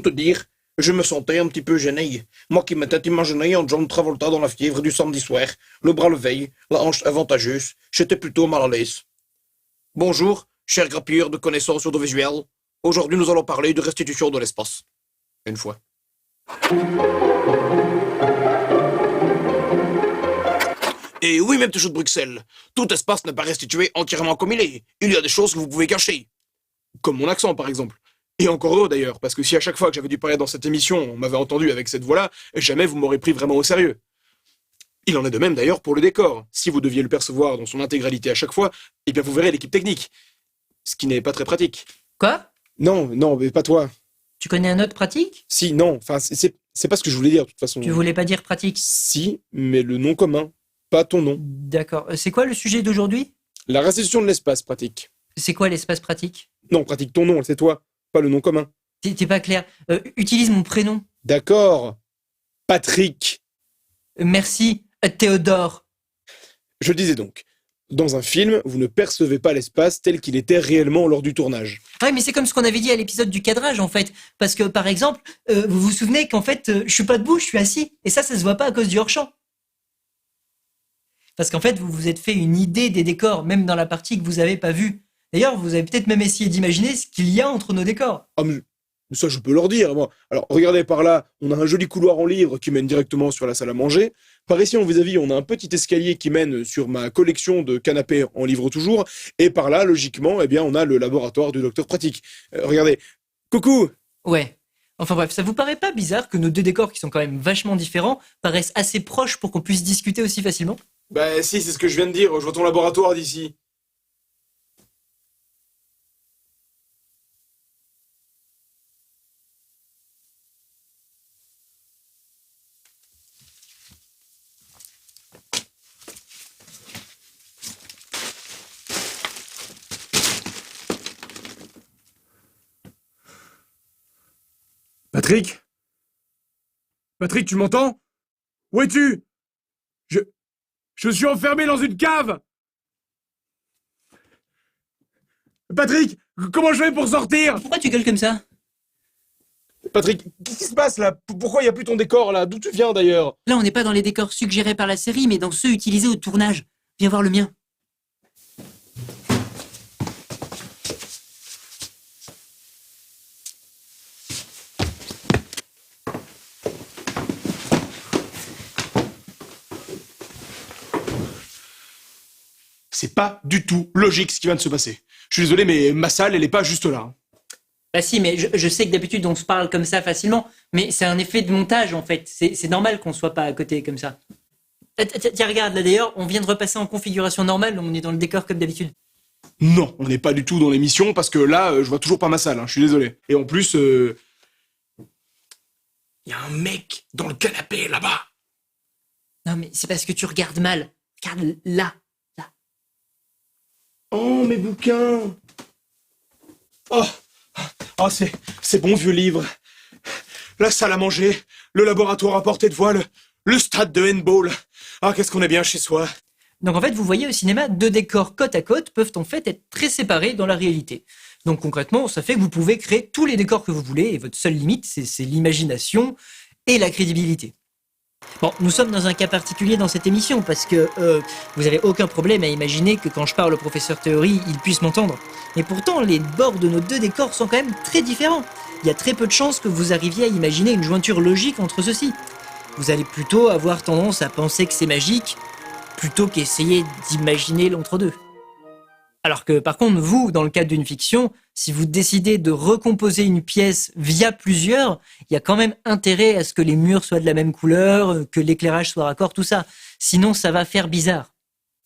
tout te dire, je me sentais un petit peu gêné. Moi qui m'étais imaginé en John Travolta dans la fièvre du samedi soir, le bras levé, la hanche avantageuse, j'étais plutôt mal à l'aise. Bonjour, chers grappilleurs de connaissances audiovisuelles. Aujourd'hui, nous allons parler de restitution de l'espace. Une fois. Et oui, mes petits choux de Bruxelles, tout espace n'est pas restitué entièrement comme il est. Il y a des choses que vous pouvez cacher. Comme mon accent, par exemple. Et encore heureux, d'ailleurs, parce que si à chaque fois que j'avais dû parler dans cette émission, on m'avait entendu avec cette voix-là, jamais vous m'aurez pris vraiment au sérieux. Il en est de même, d'ailleurs, pour le décor. Si vous deviez le percevoir dans son intégralité à chaque fois, eh bien vous verrez l'équipe technique. Ce qui n'est pas très pratique. Quoi? Non, mais pas toi. Tu connais un autre pratique? Si, non, enfin, c'est pas ce que je voulais dire, de toute façon. Tu voulais pas dire pratique? Si, mais le nom commun, pas ton nom. D'accord. C'est quoi le sujet d'aujourd'hui? La restitution de l'espace, pratique. C'est quoi l'espace pratique? Non, pratique ton nom, c'est toi, pas le nom commun. T'es pas clair. Utilise mon prénom. D'accord. Patrick. Merci, Théodore. Je disais donc, dans un film, vous ne percevez pas l'espace tel qu'il était réellement lors du tournage. Ouais, mais c'est comme ce qu'on avait dit à l'épisode du cadrage, en fait. Parce que, par exemple, vous vous souvenez qu'en fait, je suis pas debout, je suis assis. Et ça se voit pas à cause du hors-champ. Parce qu'en fait, vous vous êtes fait une idée des décors, même dans la partie que vous avez pas vue. D'ailleurs, vous avez peut-être même essayé d'imaginer ce qu'il y a entre nos décors. Ah, mais ça, je peux leur dire, moi. Alors, regardez par là, on a un joli couloir en livre qui mène directement sur la salle à manger. Par ici, en vis-à-vis, on a un petit escalier qui mène sur ma collection de canapés en livre toujours. Et par là, logiquement, eh bien, on a le laboratoire du docteur Pratique. Regardez. Coucou! Ouais. Enfin bref, ça vous paraît pas bizarre que nos deux décors, qui sont quand même vachement différents, paraissent assez proches pour qu'on puisse discuter aussi facilement? Bah si, c'est ce que je viens de dire. Je vois ton laboratoire d'ici. Patrick? Patrick, tu m'entends? Où es-tu? Je suis enfermé dans une cave! Patrick, comment je fais pour sortir? Pourquoi tu gueules comme ça? Patrick, qu'est-ce qui se passe là? Pourquoi il n'y a plus ton décor là? D'où tu viens d'ailleurs? Là, on n'est pas dans les décors suggérés par la série, mais dans ceux utilisés au tournage. Viens voir le mien. C'est pas du tout logique ce qui vient de se passer. Je suis désolé, mais ma salle, elle est pas juste là. Bah si, mais je sais que d'habitude on se parle comme ça facilement, mais c'est un effet de montage en fait. C'est normal qu'on soit pas à côté comme ça. Tiens, regarde, là d'ailleurs, on vient de repasser en configuration normale, on est dans le décor comme d'habitude. Non, on n'est pas du tout dans l'émission parce que là, je vois toujours pas ma salle, je suis désolé. Et en plus, il y a un mec dans le canapé là-bas. Non mais c'est parce que tu regardes mal. Regarde là. Oh, mes bouquins. Oh, c'est bon vieux livre. La salle à manger, le laboratoire à portée de voile, le stade de handball. Ah, qu'est-ce qu'on est bien chez soi. Donc en fait, vous voyez au cinéma, deux décors côte à côte peuvent en fait être très séparés dans la réalité. Donc concrètement, ça fait que vous pouvez créer tous les décors que vous voulez et votre seule limite, c'est l'imagination et la crédibilité. Bon, nous sommes dans un cas particulier dans cette émission parce que vous n'avez aucun problème à imaginer que quand je parle au professeur Théorie, il puisse m'entendre. Mais pourtant, les bords de nos deux décors sont quand même très différents. Il y a très peu de chances que vous arriviez à imaginer une jointure logique entre ceux-ci. Vous allez plutôt avoir tendance à penser que c'est magique, plutôt qu'essayer d'imaginer l'entre-deux. Alors que par contre, vous, dans le cadre d'une fiction, si vous décidez de recomposer une pièce via plusieurs, il y a quand même intérêt à ce que les murs soient de la même couleur, que l'éclairage soit raccord, tout ça. Sinon, ça va faire bizarre.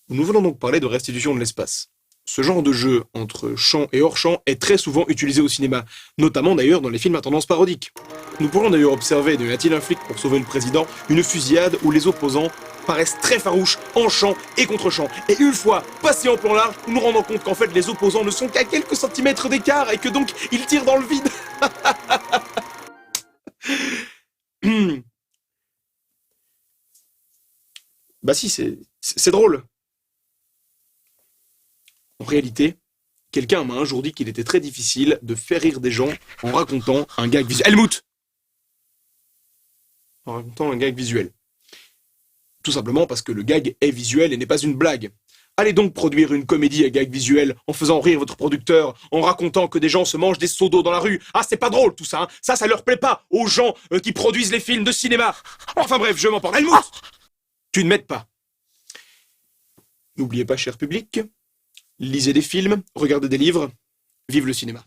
Nous voulons donc parler de restitution de l'espace. Ce genre de jeu entre champ et hors-champ est très souvent utilisé au cinéma, notamment d'ailleurs dans les films à tendance parodique. Nous pourrons d'ailleurs observer dans Y a-t-il un flic pour sauver le président une fusillade où les opposants paraissent très farouches en champ et contre champ. Et une fois passés en plan large, nous nous rendons compte qu'en fait les opposants ne sont qu'à quelques centimètres d'écart et que donc ils tirent dans le vide. Bah si, c'est drôle. En réalité, Quelqu'un m'a un jour dit qu'il était très difficile de faire rire des gens en racontant un gag visuel. Helmut! En racontant un gag visuel. Tout simplement parce que le gag est visuel et n'est pas une blague. Allez donc produire une comédie à gag visuel en faisant rire votre producteur, en racontant que des gens se mangent des seaux d'eau dans la rue. Ah, c'est pas drôle tout ça, hein. Ça leur plaît pas aux gens qui produisent les films de cinéma. Enfin bref, je m'emporte. Helmut! Tu ne m'aides pas. N'oubliez pas, cher public, lisez des films, regardez des livres, vive le cinéma.